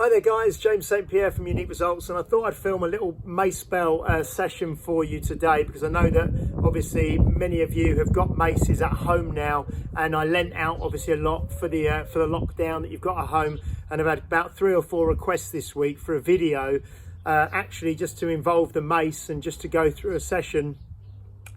Hi there guys, James St Pierre from Unique Results, and I thought I'd film a little Macebell session for you today because I know that obviously many of you have got maces at home now, and I lent out obviously a lot for the lockdown that you've got at home, and I've had about 3 or 4 requests this week for a video actually just to involve the mace and just to go through a session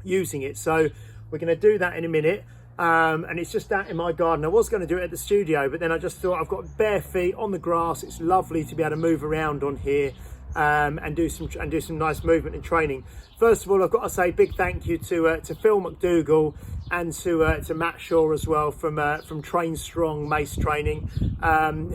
using it. So we're going to do that in a minute. And it's just out in my garden. I was going to do it at the studio, but then I just thought I've got bare feet on the grass. It's lovely to be able to move around on here and do some nice movement and training. First of all, I've got to say a big thank you to Phil McDougall and to Matt Shaw as well from Train Strong Mace Training,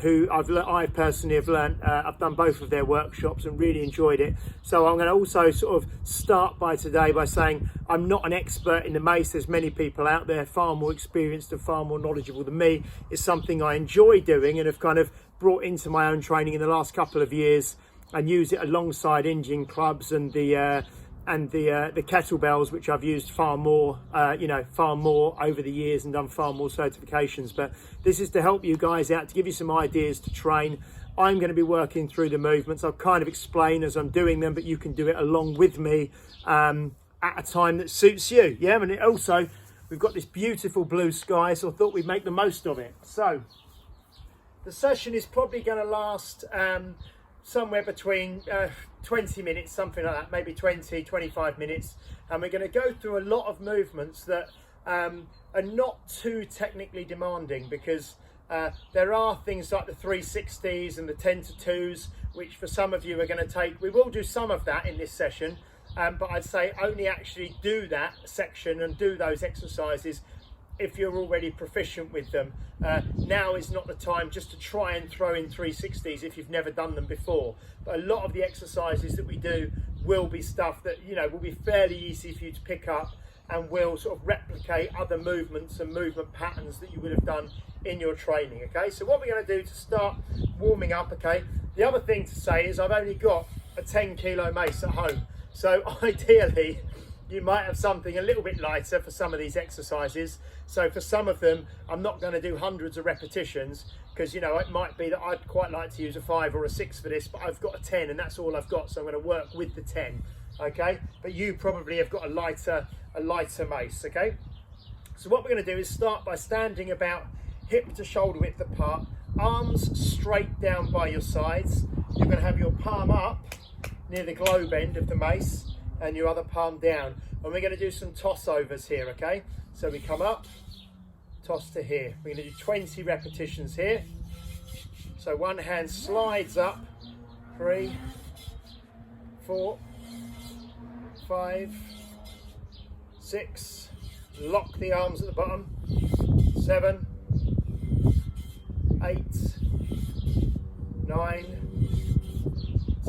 who I personally have learnt. I've done both of their workshops and really enjoyed it. So I'm going to also sort of start by today by saying I'm not an expert in the mace. There's many people out there far more experienced and far more knowledgeable than me. It's something I enjoy doing and have kind of brought into my own training in the last couple of years and use it alongside Indian clubs and the kettlebells, which I've used far more over the years and done far more certifications. But this is to help you guys out, to give you some ideas to train. I'm going to be working through the movements. I'll kind of explain as I'm doing them, but you can do it along with me at a time that suits you. Yeah, and also we've got this beautiful blue sky, so I thought we'd make the most of it. So the session is probably going to last somewhere between 20 minutes, something like that, maybe 20-25 minutes, and we're going to go through a lot of movements that are not too technically demanding, because there are things like the 360s and the 10 to 2s, which for some of you are going to take. We will do some of that in this session, but I'd say only actually do that section and do those exercises if you're already proficient with them. Now is not the time just to try and throw in 360s if you've never done them before. But a lot of the exercises that we do will be stuff that, you know, will be fairly easy for you to pick up and will sort of replicate other movements and movement patterns that you would have done in your training. Okay, so what we're going to do to start warming up, okay, the other thing to say is I've only got a 10-kilo mace at home, so ideally you might have something a little bit lighter for some of these exercises. So for some of them, I'm not going to do hundreds of repetitions, because, you know, it might be that I'd quite like to use a 5 or a 6 for this, but I've got a 10 and that's all I've got. So I'm going to work with the 10, okay? But you probably have got a lighter mace, okay? So what we're going to do is start by standing about hip to shoulder width apart, arms straight down by your sides. You're going to have your palm up near the globe end of the mace and your other palm down, and we're going to do some toss overs here, okay? So we come up, toss to here. We're going to do 20 repetitions here. So one hand slides up, 3, 4, 5, 6, lock the arms at the bottom, 7, 8, 9,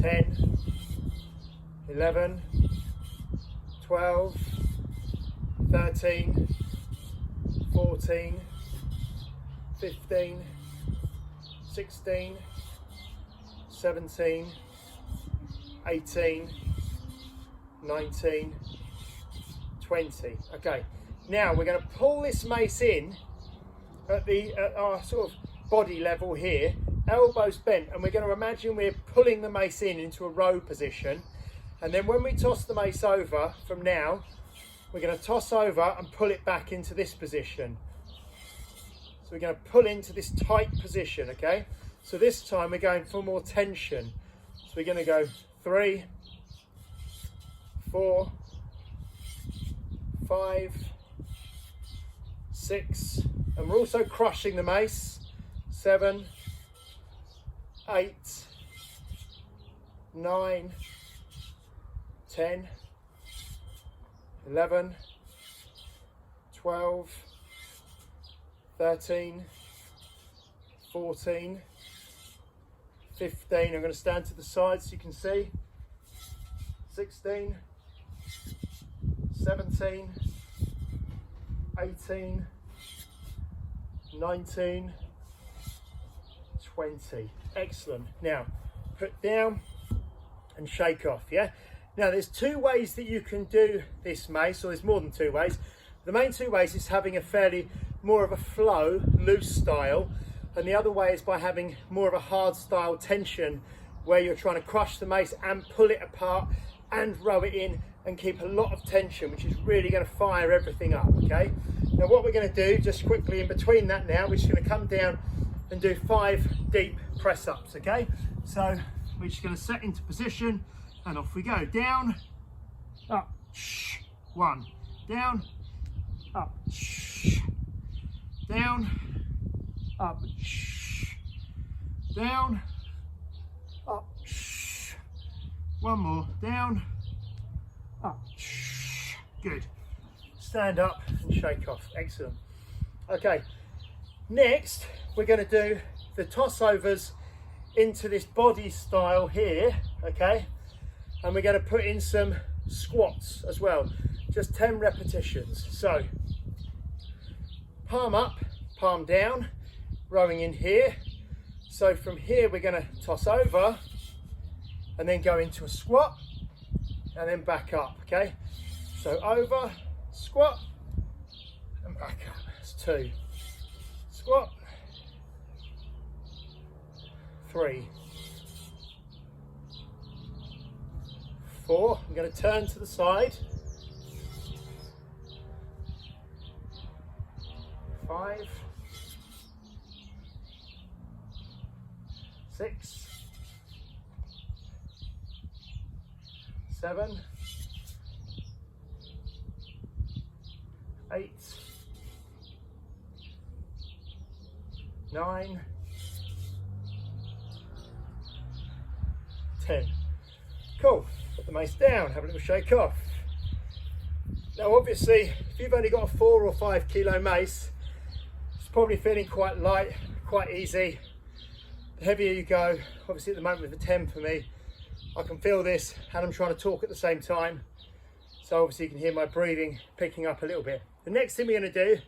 10, 11, 12, 13, 14, 15, 16, 17, 18, 19, 20. Okay, now we're going to pull this mace in at our sort of body level here, elbows bent, and we're going to imagine we're pulling the mace in into a row position. And then when we toss the mace over from now, we're going to toss over and pull it back into this position. So we're going to pull into this tight position, okay? So this time we're going for more tension. So we're going to go 3, 4, 5, 6, and we're also crushing the mace, 7, 8, 9, 10, 11, 12, 13, 14, 15. I'm going to stand to the side so you can see. 16, 17, 18, 19, 20. Excellent. Now, put down and shake off, yeah? Now, there's 2 ways that you can do this mace, or there's more than 2 ways. The main 2 ways is having a fairly more of a flow, loose style, and the other way is by having more of a hard style tension, where you're trying to crush the mace and pull it apart and row it in and keep a lot of tension, which is really going to fire everything up. Okay, now what we're going to do just quickly in between that, now we're just going to come down and do 5 deep press ups. Okay, so we're just going to set into position and off we go. Down, up, 1, down, up, down, up, down, up, 1 more, down, up, good. Stand up and shake off, excellent. Okay, next we're going to do the toss overs into this body style here, okay, and we're going to put in some squats as well, just 10 repetitions. So palm up, palm down, rowing in here. So from here we're going to toss over and then go into a squat and then back up. Okay, so over, squat and back up. That's 2, squat, 3, 4. I'm going to turn to the side. 5, 6, 7, 8, 9, 10. Cool. Put the mace down, have a little shake off. Now obviously, if you've only got a 4 or 5 kilo mace, it's probably feeling quite light, quite easy. The heavier you go, obviously at the moment with the 10 for me, I can feel this and I'm trying to talk at the same time. So obviously you can hear my breathing picking up a little bit. The next thing we're going to do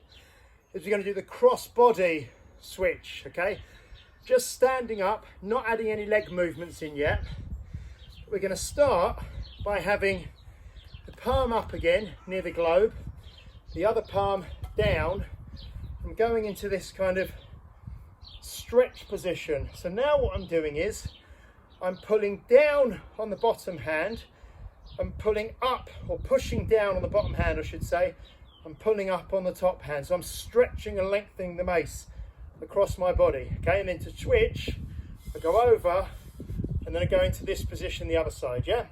is we're going to do the cross body switch, okay? Just standing up, not adding any leg movements in yet. We're going to start by having the palm up again near the globe, the other palm down. I'm going into this kind of stretch position. So now what I'm doing is I'm pulling down on the bottom hand, I'm pulling up, or pushing down on the bottom hand I should say, I'm pulling up on the top hand. So I'm stretching and lengthening the mace across my body. Okay, and then to switch, I go over and then I go into this position the other side, yeah?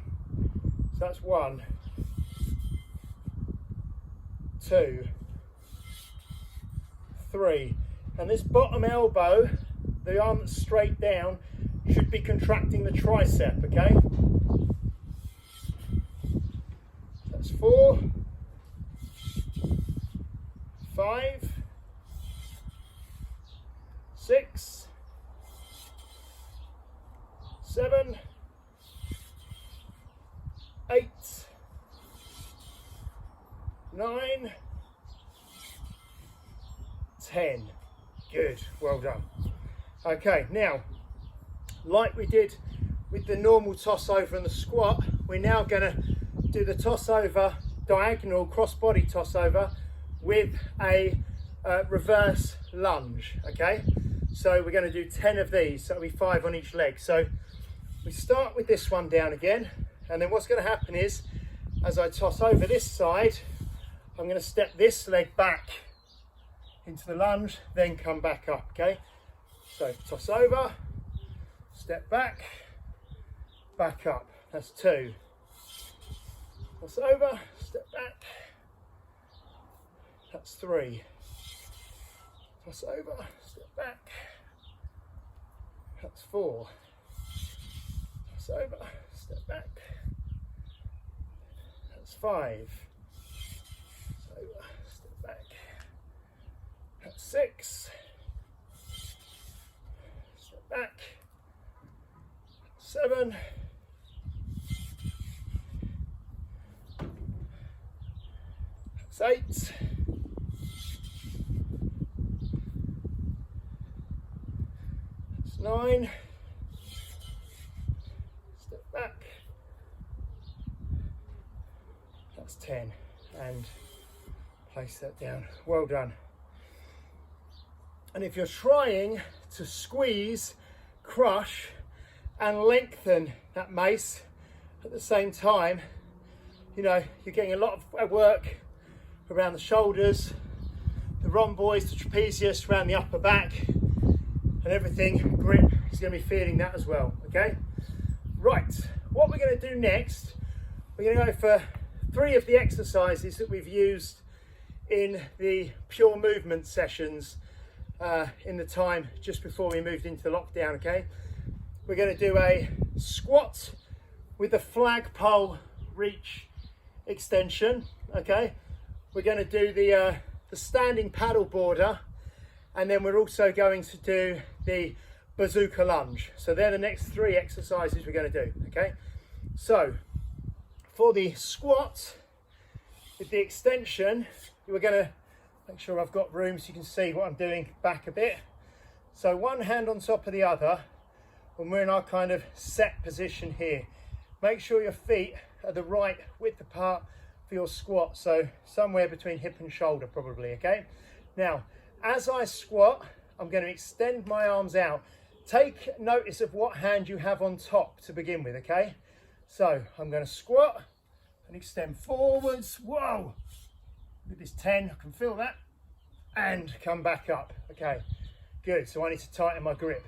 So that's 1, 2, 3. And this bottom elbow, the arm that's straight down, should be contracting the tricep, okay? That's 4, 5, 6, 7, 8, 9, 10. Good, well done. Okay, now, like we did with the normal toss over and the squat, we're now going to do the toss over, diagonal cross body toss over with a reverse lunge, okay? So we're going to do 10 of these, so it'll be 5 on each leg. So we start with this one down again, and then what's going to happen is, as I toss over this side, I'm going to step this leg back into the lunge, then come back up, okay? So toss over, step back, back up. That's 2. Toss over, step back. That's 3. Toss over, step back. That's 4. Toss over, step back. That's 5. Toss over, step back. That's 6. Step back. 7. That's 8. That's 9. Step back. That's 10. And place that down. Well done. And if you're trying to squeeze, crush and lengthen that mace at the same time, you know, you're getting a lot of work around the shoulders, the rhomboids, the trapezius, around the upper back, and everything. Grip is going to be feeling that as well. Okay, right, what we're going to do next, we're going to go for 3 of the exercises that we've used in the pure movement sessions in the time just before we moved into the lockdown. Okay, we're going to do a squat with the flagpole reach extension. Okay, we're going to do the standing paddleboarder, and then we're also going to do the bazooka lunge. So they're the next 3 exercises we're going to do. Okay, so for the squat with the extension, we're going to make sure I've got room so you can see what I'm doing back a bit. So one hand on top of the other, and we're in our kind of set position here. Make sure your feet are the right width apart for your squat, so somewhere between hip and shoulder probably. Okay, now as I squat, I'm going to extend my arms out. Take notice of what hand you have on top to begin with. Okay, so I'm going to squat and extend forwards. Whoa, with this 10, I can feel that, and come back up. Okay, good. So I need to tighten my grip.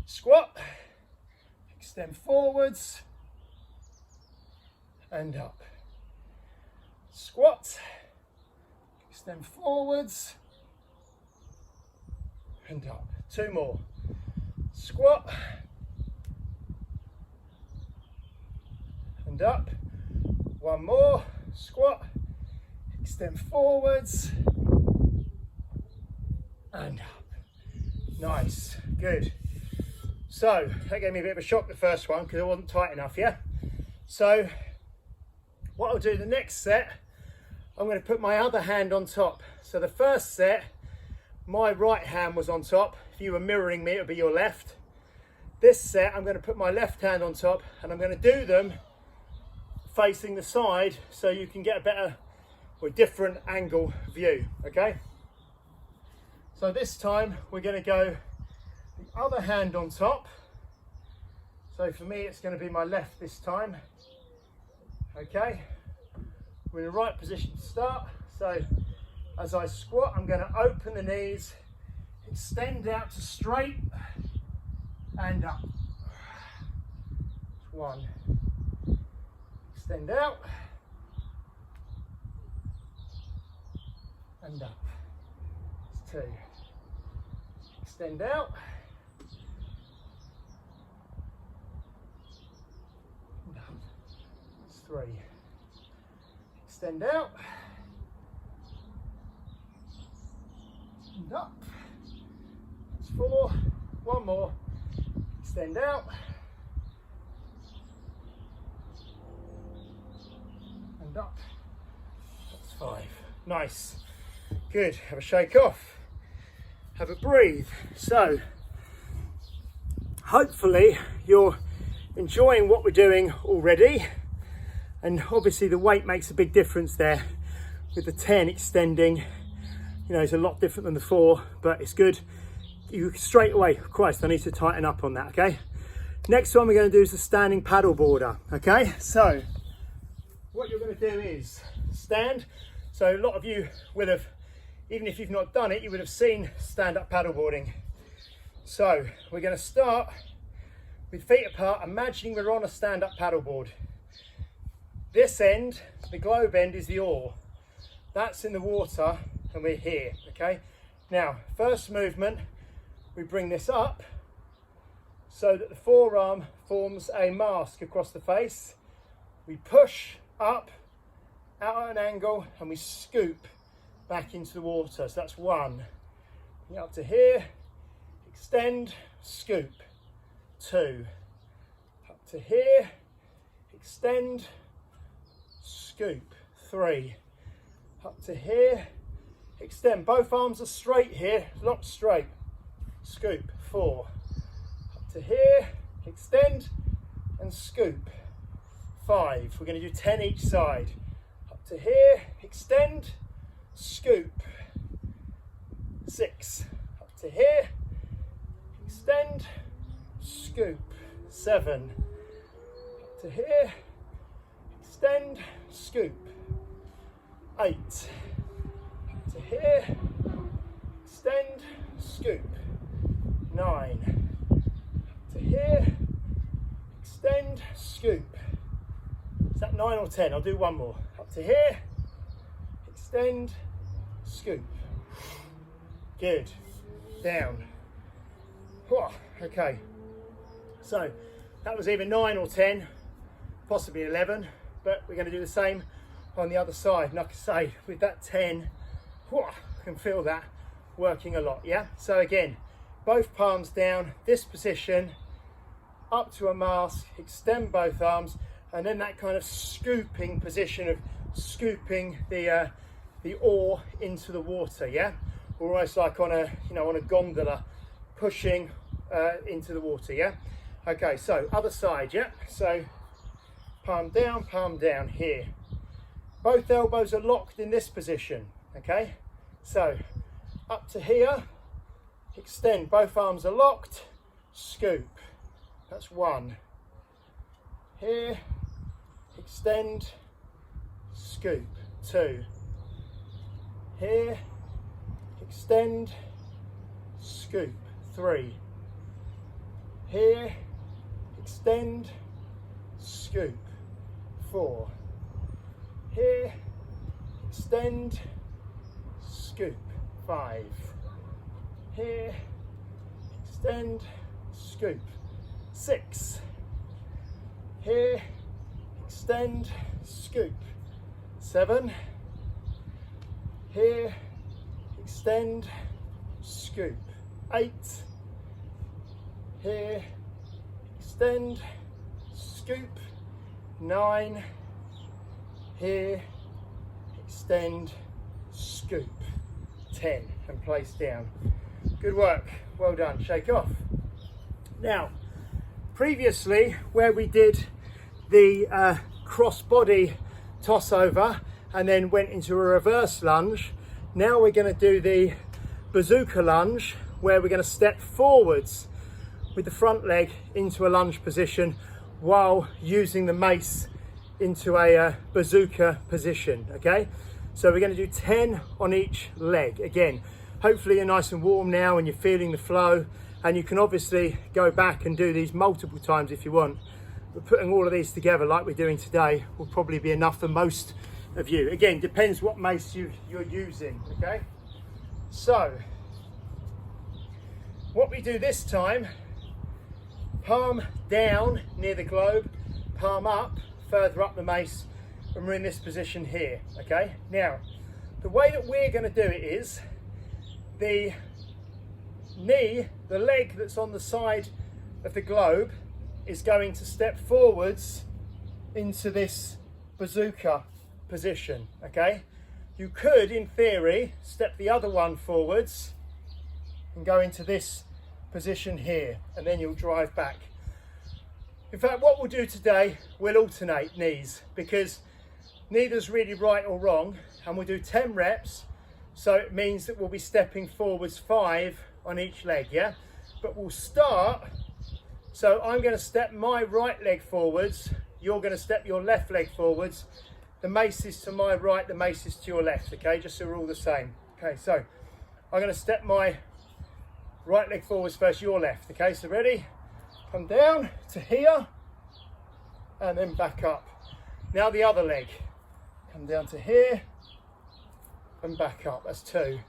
Squat, extend forwards and up. Squat, extend forwards and up. 2 more. Squat and up. 1 more. Squat, extend forwards and up. Nice, good. So that gave me a bit of a shock, the first one, because it wasn't tight enough. Yeah, so what I'll do the next set, I'm going to put my other hand on top. So the first set, my right hand was on top. If you were mirroring me, it would be your left. This set, I'm going to put my left hand on top, and I'm going to do them facing the side so you can get a better or different angle view. Okay, so this time we're going to go the other hand on top. So for me, it's going to be my left this time. Okay, we're in the right position to start. So as I squat, I'm going to open the knees, extend out to straight and up. 1, extend out and up. 2, extend out and up. 3, extend out and up. 4, 1 more, extend out and up. That's 5. Nice, good. Have a shake off, have a breathe. So hopefully you're enjoying what we're doing already, and obviously the weight makes a big difference there with the 10 extending. You know, it's a lot different than the 4, but it's good. You straight away, Christ, I need to tighten up on that. Okay, next one we're going to do is the standing paddleboarder. Okay, so what you're going to do is stand. So a lot of you would have, even if you've not done it, you would have seen stand-up paddleboarding. So we're going to start with feet apart, imagining we're on a stand-up paddleboard. This end, the globe end, is the oar. That's in the water and we're here. Okay, now first movement, we bring this up so that the forearm forms a mask across the face. We push up, out at an angle, and we scoop back into the water. So that's 1. Bring it up to here, extend, scoop. 2. Up to here, extend, scoop. 3. Up to here, extend. Both arms are straight here, locked straight. Scoop. 4. Up to here, extend and scoop. 5. We're going to do 10 each side. Up to here, extend, scoop. 6. Up to here, extend, scoop, 7, up to here, extend, scoop, 8, up to here, extend, scoop, 9, up to here, extend, scoop. Is that 9 or 10? I'll do one more. Up to here, extend, scoop. Good. Down. Okay. So that was either 9 or 10, possibly 11, but we're going to do the same on the other side. And like I say, with that 10, I can feel that working a lot. Yeah. So again, both palms down, this position, up to a mask, extend both arms, and then that kind of scooping position of scooping the oar into the water. Yeah. Almost like on a, on a gondola, pushing into the water. Yeah. Okay, so other side. Yeah. So palm down here. Both elbows are locked in this position. Okay. So up to here, extend. Both arms are locked. Scoop. That's 1. Here, extend, scoop. 2. Here, extend, scoop. 3. Here, extend, scoop. 4. Here, extend, scoop. 5. Here, extend, scoop. 6. Here, extend, scoop. 7. Here, extend, scoop. 8. Here, extend, scoop. 9. Here, extend, scoop. 10, and place down. Good work, well done. Shake off. Now, previously where we did the cross body toss over and then went into a reverse lunge, now we're going to do the bazooka lunge, where we're going to step forwards with the front leg into a lunge position while using the mace into a bazooka position. Okay, so we're going to do 10 on each leg. Again, hopefully you're nice and warm now and you're feeling the flow, and you can obviously go back and do these multiple times if you want, but putting all of these together like we're doing today will probably be enough for most of you. Again, depends what mace you're using. Okay, so what we do this time, palm down near the globe, palm up further up the mace, and we're in this position here. Okay, now the way that we're going to do it is the knee, the leg that's on the side of the globe, is going to step forwards into this bazooka position. Okay, you could in theory step the other one forwards and go into this position here, and then you'll drive back. In fact, what we'll do today, we'll alternate knees, because neither's really right or wrong, and we'll do 10 reps, so it means that we'll be stepping forwards 5 on each leg. Yeah, but we'll start, so I'm going to step my right leg forwards, you're going to step your left leg forwards, the mace is to my right, the mace is to your left. Okay, just so we're all the same. Okay, so I'm going to step my right leg forwards first, your left. Okay, so ready? Come down to here and then back up. Now the other leg. Come down to here and back up. That's 2.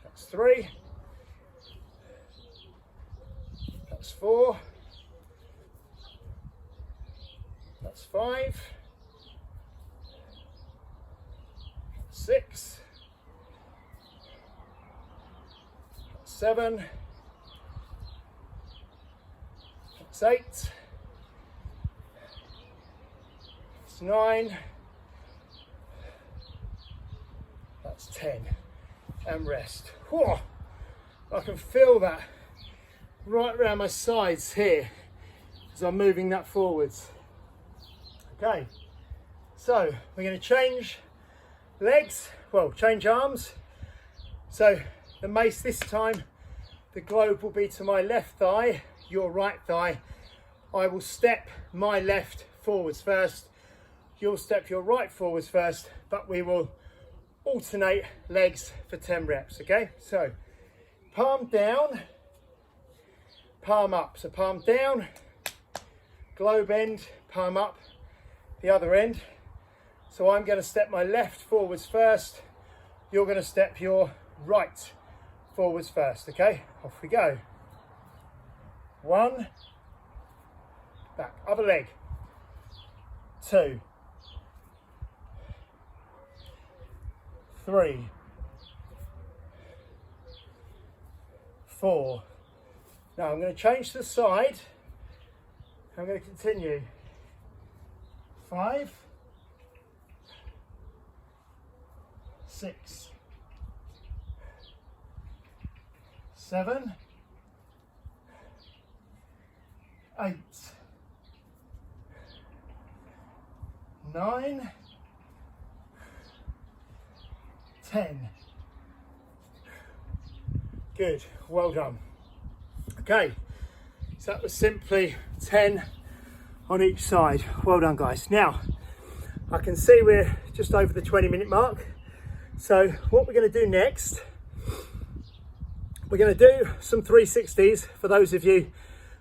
That's 3. That's 4. That's 5. 6. 7. That's 8. That's 9. That's 10. And rest. Whoa, I can feel that right around my sides here as I'm moving that forwards. Okay, so we're going to change legs, well, change arms. So the mace this time, the globe will be to my left thigh, your right thigh. I will step my left forwards first, you'll step your right forwards first, but we will alternate legs for 10 reps, okay? So palm down, palm up. So palm down, globe end, palm up, the other end. So I'm going to step my left forwards first, you're going to step your right forwards first, okay? Off we go. 1, back, other leg. 2, 3, 4. Now I'm going to change to the side. I'm going to continue. 5, 6, 7, 8, 9, 10. Good, well done. Okay, so that was simply 10 on each side. Well done, guys. Now, I can see we're just over the 20-minute mark. So what we're going to do next, we're going to do some 360s for those of you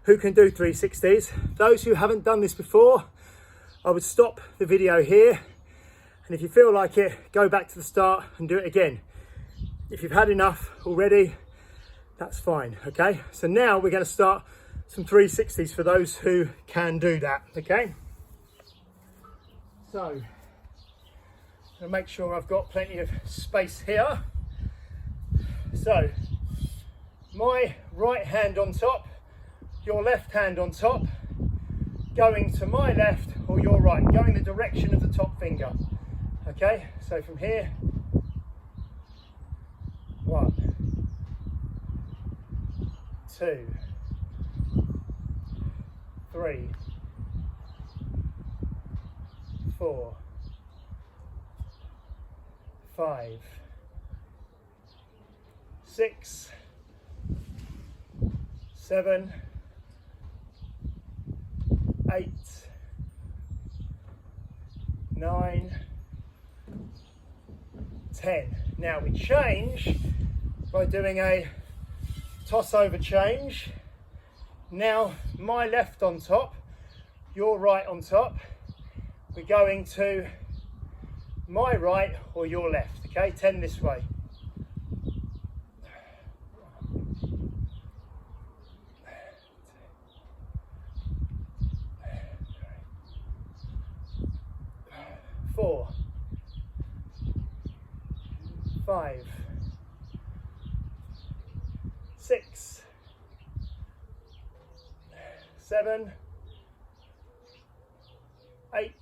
who can do 360s. Those who haven't done this before, I would stop the video here, and if you feel like it, go back to the start and do it again. If you've had enough already, that's fine, okay? So now we're going to start some 360s for those who can do that, okay? So, I'm going to make sure I've got plenty of space here. So, my right hand on top, your left hand on top, going to my left or your right, going the direction of the top finger. Okay, so from here, 1, 2, 3, 4, 5, 6, 7, 8, 9, 10. Now we change by doing a toss over change. Now my left on top, your right on top. We're going to my right or your left, okay? 10 this way. 4, 5, 6, 7, 8,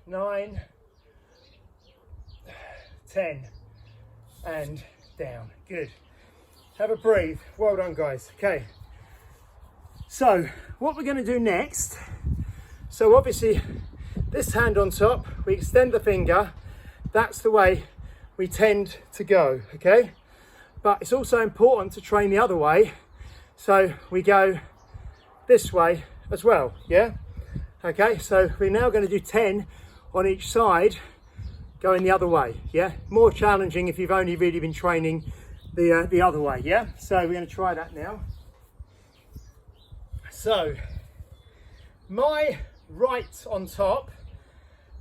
9, 10, and down. Good. Have a breathe. Well done, guys. Okay. So what we're going to do next, so obviously this hand on top, we extend the finger. That's the way we tend to go, okay? But it's also important to train the other way. So we go this way as well, yeah? Okay, so we're now going to do 10 on each side, going the other way, yeah? More challenging if you've only really been training the other way, yeah? So we're going to try that now. So, my right on top,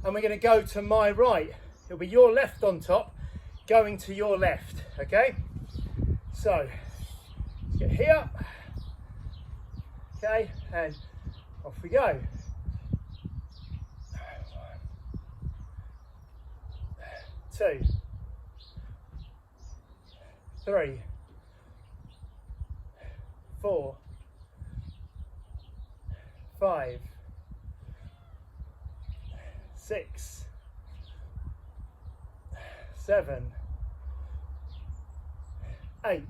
and we're going to go to my right. It'll be your left on top, going to your left, okay? So, let's get here, okay, and off we go. 2, 3, 4, 5, 6, 7, 8,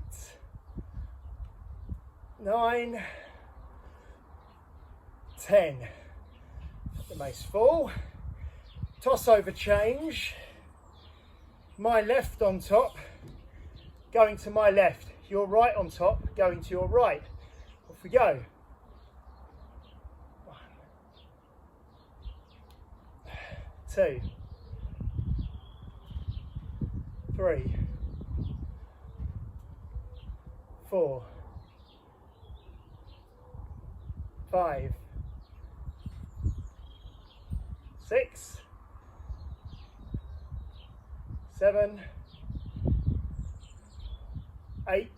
9, 10. Let the mace fall. Toss over change. my left on top, going to my left. Your right on top, going to your right. Off we go. 1, 2, 3, 4, 5, 6, 7, 8,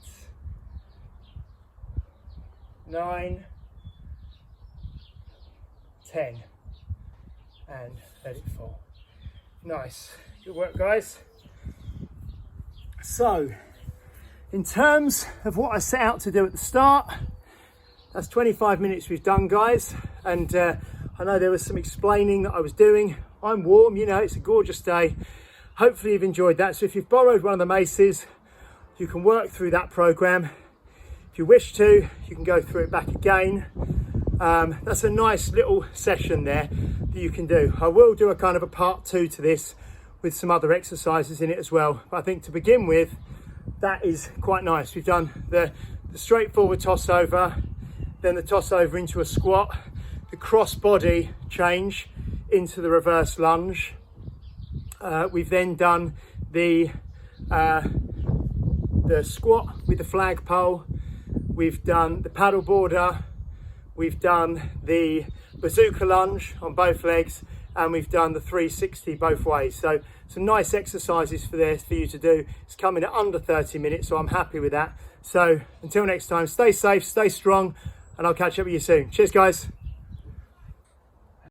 9, 10, and let it fall. Nice, good work guys. So, in terms of what I set out to do at the start, that's 25 minutes we've done guys, and I know there was some explaining that I was doing. I'm warm, you know, it's a gorgeous day. Hopefully you've enjoyed that. So if you've borrowed one of the maces, you can work through that program. If you wish to, you can go through it back again. That's a nice little session there that you can do. I will do a kind of a part 2 to this with some other exercises in it as well. But I think to begin with, that is quite nice. We've done the straightforward toss over, then the toss over into a squat, the cross body change into the reverse lunge. We've then done the squat with the flagpole. We've done the paddleboarder. We've done the bazooka lunge on both legs, and we've done the 360 both ways. So some nice exercises for you to do. It's coming at under 30 minutes, so I'm happy with that. So until next time, stay safe, stay strong, and I'll catch up with you soon. Cheers, guys.